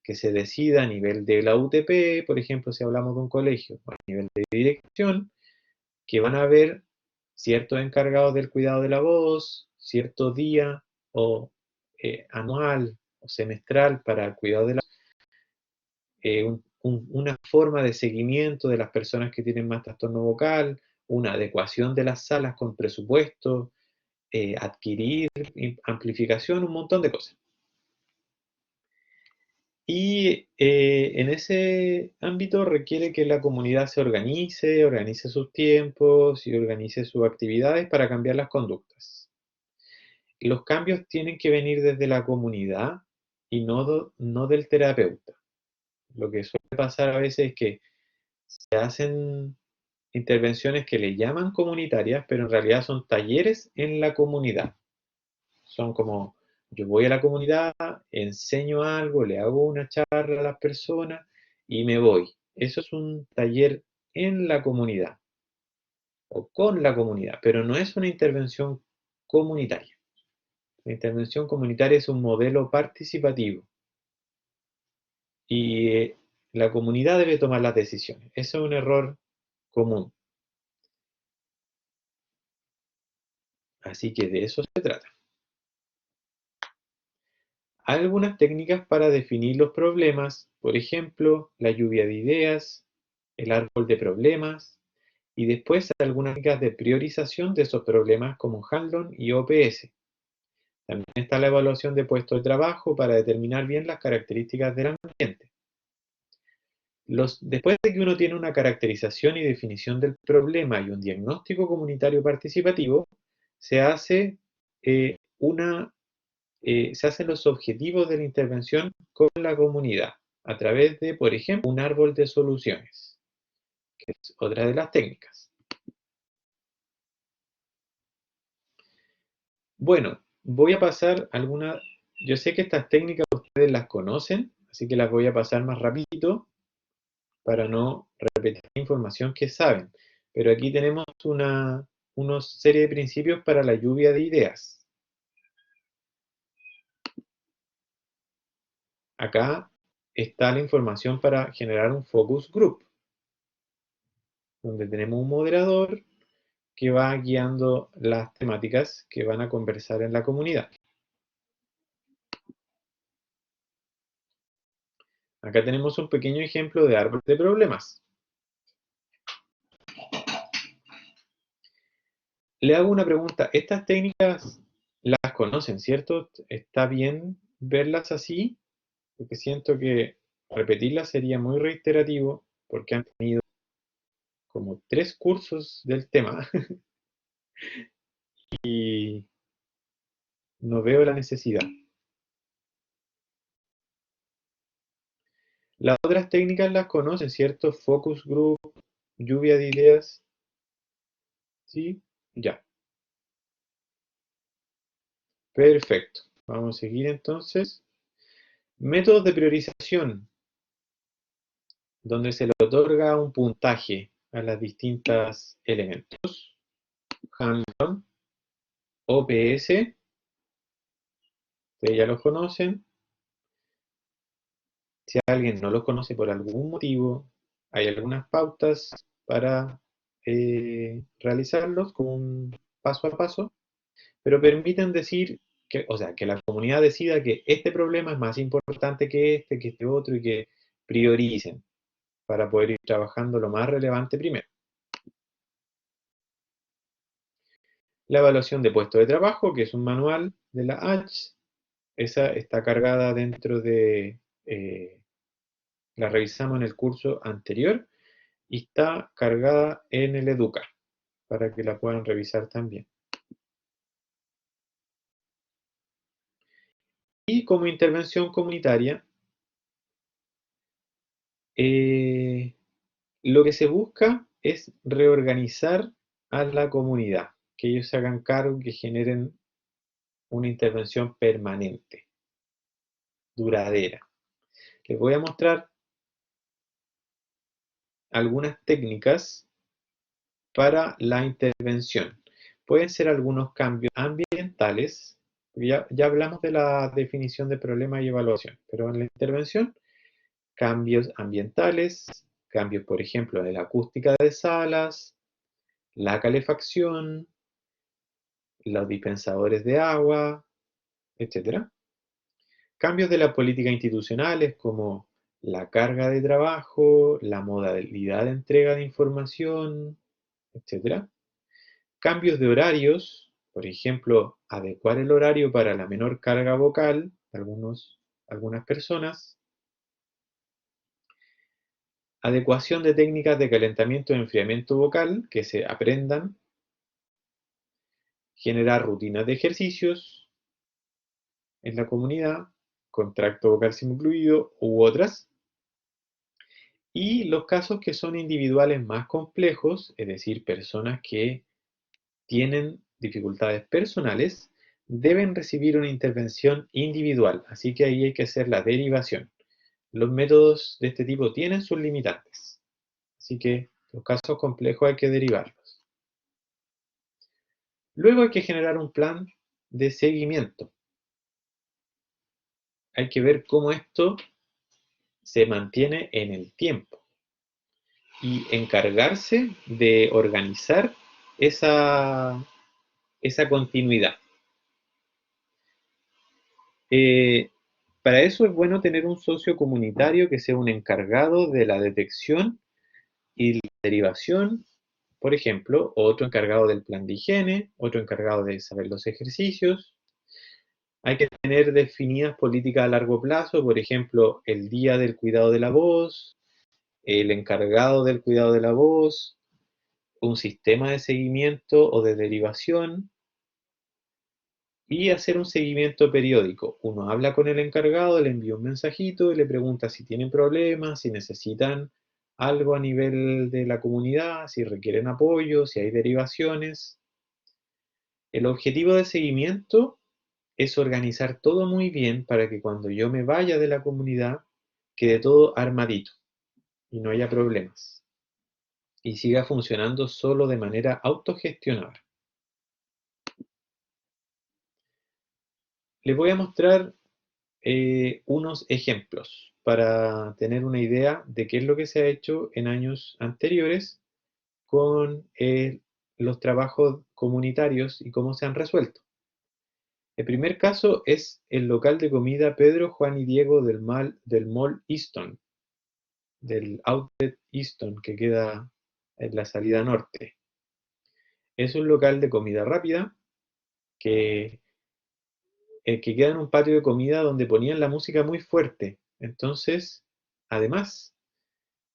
que se decida a nivel de la UTP, por ejemplo, si hablamos de un colegio, o a nivel de dirección, que van a haber ciertos encargados del cuidado de la voz, cierto día o anual o semestral para el cuidado de la voz, una forma de seguimiento de las personas que tienen más trastorno vocal, una adecuación de las salas con presupuesto, adquirir amplificación, un montón de cosas. Y en ese ámbito requiere que la comunidad se organice sus tiempos y organice sus actividades para cambiar las conductas. Los cambios tienen que venir desde la comunidad y no del terapeuta. Lo que suele pasar a veces es que se hacen intervenciones que le llaman comunitarias, pero en realidad son talleres en la comunidad. son como, yo voy a la comunidad, enseño algo, le hago una charla a las personas y me voy. Eso es un taller en la comunidad o con la comunidad, pero no es una intervención comunitaria. La intervención comunitaria es un modelo participativo y la comunidad debe tomar las decisiones. Eso es un error común. Así que de eso se trata. Hay algunas técnicas para definir los problemas, por ejemplo, la lluvia de ideas, el árbol de problemas, y después algunas técnicas de priorización de esos problemas como Hanlon y OPS. También está la evaluación de puestos de trabajo para determinar bien las características del ambiente. Después de que uno tiene una caracterización y definición del problema y un diagnóstico comunitario participativo, se hace se hacen los objetivos de la intervención con la comunidad a través de, por ejemplo, un árbol de soluciones, que es otra de las técnicas. Bueno, voy a pasar algunas, yo sé que estas técnicas ustedes las conocen, así que las voy a pasar más rapidito para no repetir la información que saben. Pero aquí tenemos una serie de principios para la lluvia de ideas. Acá está la información para generar un focus group, donde tenemos un moderador que va guiando las temáticas que van a conversar en la comunidad. Acá tenemos un pequeño ejemplo de árbol de problemas. Le hago una pregunta. Estas técnicas las conocen, ¿cierto? ¿Está bien verlas así? Porque siento que repetirlas sería muy reiterativo porque han tenido como 3 cursos del tema y no veo la necesidad. Las otras técnicas las conocen, ¿cierto? Focus group, lluvia de ideas. ¿Sí? Ya. Perfecto. Vamos a seguir entonces. Métodos de priorización, donde se le otorga un puntaje a las distintas elementos. Hanlon, OPS, ustedes ya los conocen. Si alguien no los conoce por algún motivo, hay algunas pautas para realizarlos con un paso a paso, pero permiten decir que, o sea, que la comunidad decida que este problema es más importante que este otro y que prioricen para poder ir trabajando lo más relevante primero. La evaluación de puesto de trabajo, que es un manual de la H, esa está cargada dentro de, la revisamos en el curso anterior y está cargada en el Educa, para que la puedan revisar también. Y como intervención comunitaria, lo que se busca es reorganizar a la comunidad, que ellos se hagan cargo, que generen una intervención permanente, duradera. Les voy a mostrar algunas técnicas para la intervención. Pueden ser algunos cambios ambientales, ya hablamos de la definición de problema y evaluación, pero en la intervención, cambios ambientales, cambios, por ejemplo, de la acústica de salas, la calefacción, los dispensadores de agua, etc. Cambios de las políticas institucionales como la carga de trabajo, la modalidad de entrega de información, etc. Cambios de horarios, por ejemplo, adecuar el horario para la menor carga vocal de algunas personas. Adecuación de técnicas de calentamiento y enfriamiento vocal que se aprendan. Generar rutinas de ejercicios en la comunidad, con tracto vocal incluido u otras. Y los casos que son individuales más complejos, es decir, personas que tienen dificultades personales, deben recibir una intervención individual, así que ahí hay que hacer la derivación. Los métodos de este tipo tienen sus limitantes, así que los casos complejos hay que derivarlos. Luego hay que generar un plan de seguimiento. Hay que ver cómo esto se mantiene en el tiempo y encargarse de organizar esa continuidad. Para eso es bueno tener un socio comunitario que sea un encargado de la detección y la derivación, por ejemplo, otro encargado del plan de higiene, otro encargado de saber los ejercicios. Hay que tener definidas políticas a largo plazo, por ejemplo, el día del cuidado de la voz, el encargado del cuidado de la voz, un sistema de seguimiento o de derivación, y hacer un seguimiento periódico. Uno habla con el encargado, le envía un mensajito y le pregunta si tienen problemas, si necesitan algo a nivel de la comunidad, si requieren apoyo, si hay derivaciones. El objetivo de seguimiento es organizar todo muy bien para que cuando yo me vaya de la comunidad quede todo armadito y no haya problemas y siga funcionando solo de manera autogestionada. Les voy a mostrar unos ejemplos para tener una idea de qué es lo que se ha hecho en años anteriores con los trabajos comunitarios y cómo se han resuelto. El primer caso es el local de comida Pedro, Juan y Diego del Mall Easton, del Outlet Easton que queda en la salida norte. Es un local de comida rápida que queda en un patio de comida donde ponían la música muy fuerte. Entonces, además,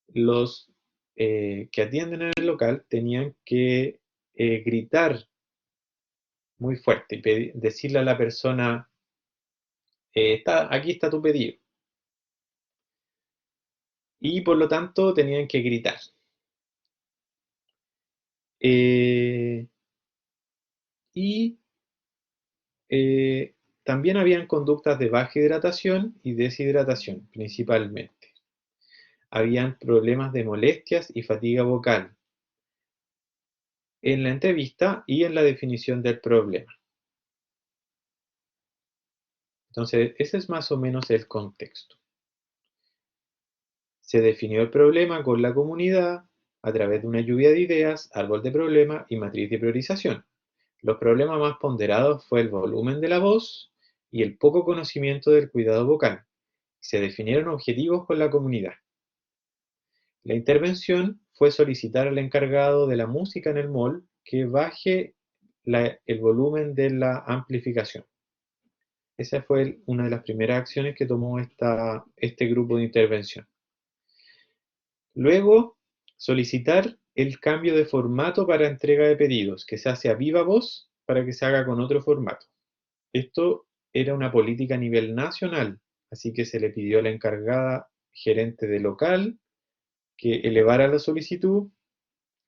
los que atienden en el local tenían que gritar muy fuerte y decirle a la persona, aquí está tu pedido. Y por lo tanto tenían que gritar. Eh, y también habían conductas de baja hidratación y deshidratación, principalmente. Habían problemas de molestias y fatiga vocal en la entrevista y en la definición del problema. Entonces, ese es más o menos el contexto. Se definió el problema con la comunidad a través de una lluvia de ideas, árbol de problema y matriz de priorización. Los problemas más ponderados fue el volumen de la voz y el poco conocimiento del cuidado vocal. Se definieron objetivos con la comunidad. La intervención fue solicitar al encargado de la música en el mall que baje el volumen de la amplificación. Esa fue una de las primeras acciones que tomó este grupo de intervención. Luego, solicitar el cambio de formato para entrega de pedidos, que se hace a viva voz para que se haga con otro formato. Esto era una política a nivel nacional, así que se le pidió a la encargada gerente de local que elevara la solicitud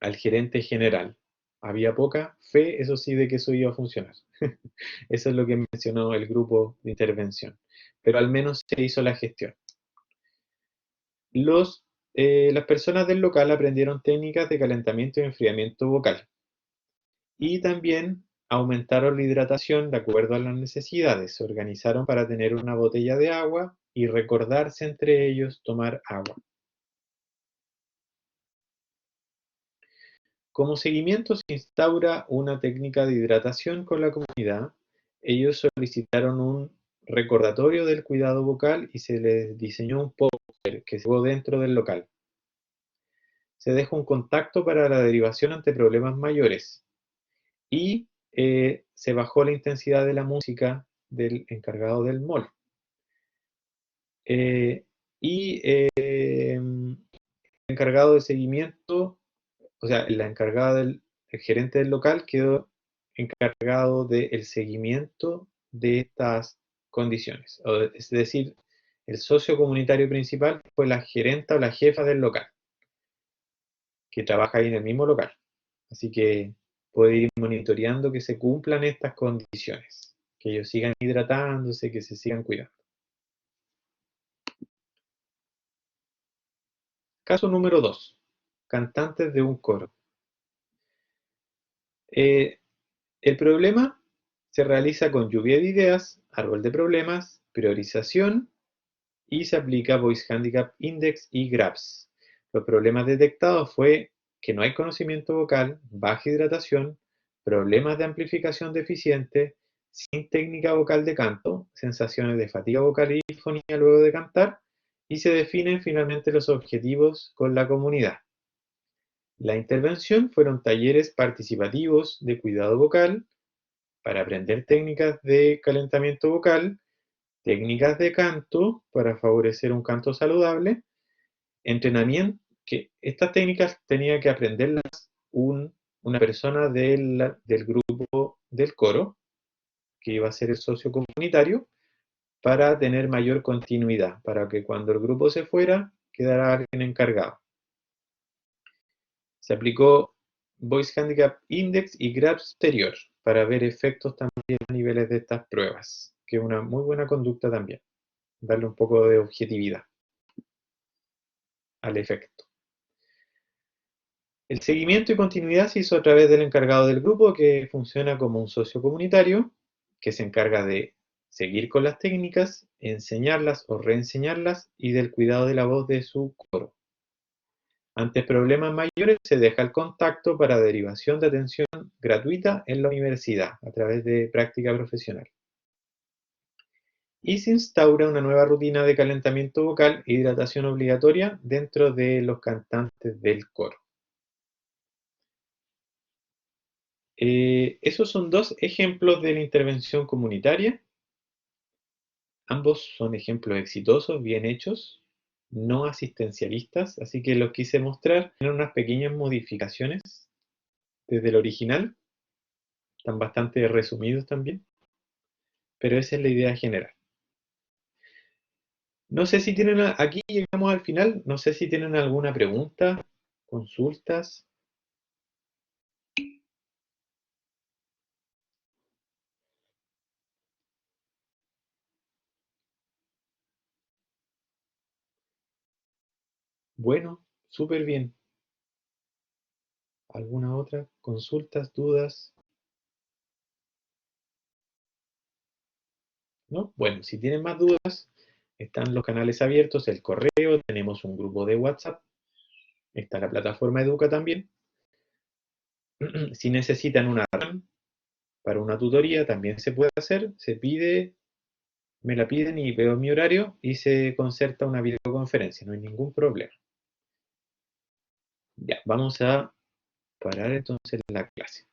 al gerente general. Había poca fe, eso sí, de que eso iba a funcionar. Eso es lo que mencionó el grupo de intervención. Pero al menos se hizo la gestión. Las personas del local aprendieron técnicas de calentamiento y enfriamiento vocal. Y también aumentaron la hidratación de acuerdo a las necesidades. Se organizaron para tener una botella de agua y recordarse entre ellos tomar agua. Como seguimiento se instaura una técnica de hidratación con la comunidad. Ellos solicitaron un recordatorio del cuidado vocal y se les diseñó un póster que se puso dentro del local. Se deja un contacto para la derivación ante problemas mayores y se bajó la intensidad de la música del encargado del mall. Y el encargado de seguimiento, o sea, la encargada el gerente del local quedó encargado del seguimiento de estas condiciones. Es decir, el socio comunitario principal fue la gerenta o la jefa del local, que trabaja ahí en el mismo local. Así que puede ir monitoreando que se cumplan estas condiciones que ellos sigan hidratándose, que se sigan cuidando. Caso número 2. Cantantes de un coro. El problema se realiza con lluvia de ideas, árbol de problemas, priorización y se aplica Voice Handicap Index y GRAPS. Los problemas detectados fue que no hay conocimiento vocal, baja hidratación, problemas de amplificación deficiente, sin técnica vocal de canto, sensaciones de fatiga vocal y disfonía luego de cantar, y se definen finalmente los objetivos con la comunidad. La intervención fueron talleres participativos de cuidado vocal para aprender técnicas de calentamiento vocal, técnicas de canto para favorecer un canto saludable, entrenamiento, que estas técnicas tenía que aprenderlas una persona del grupo del coro, que iba a ser el socio comunitario, para tener mayor continuidad, para que cuando el grupo se fuera, quedara alguien encargado. Se aplicó Voice Handicap Index y GRAPS exterior para ver efectos también a niveles de estas pruebas, que es una muy buena conducta también, darle un poco de objetividad al efecto. El seguimiento y continuidad se hizo a través del encargado del grupo, que funciona como un socio comunitario, que se encarga de seguir con las técnicas, enseñarlas o reenseñarlas y del cuidado de la voz de su coro. Ante problemas mayores se deja el contacto para derivación de atención gratuita en la universidad a través de práctica profesional. Y se instaura una nueva rutina de calentamiento vocal e hidratación obligatoria dentro de los cantantes del coro. Esos son dos ejemplos de la intervención comunitaria. Ambos son ejemplos exitosos, bien hechos, no asistencialistas, así que los quise mostrar. Tienen unas pequeñas modificaciones desde el original, están bastante resumidos también, pero esa es la idea general. No sé si tienen, aquí llegamos al final, no sé si tienen alguna pregunta, consultas. Bueno, súper bien. ¿Alguna otra? ¿Consultas, dudas? ¿No? Bueno, si tienen más dudas, están los canales abiertos, el correo, tenemos un grupo de WhatsApp, está la plataforma Educa también. Si necesitan una RAM para una tutoría, también se puede hacer, se pide, me la piden y veo mi horario y se concerta una videoconferencia, no hay ningún problema. Ya, vamos a parar entonces la clase.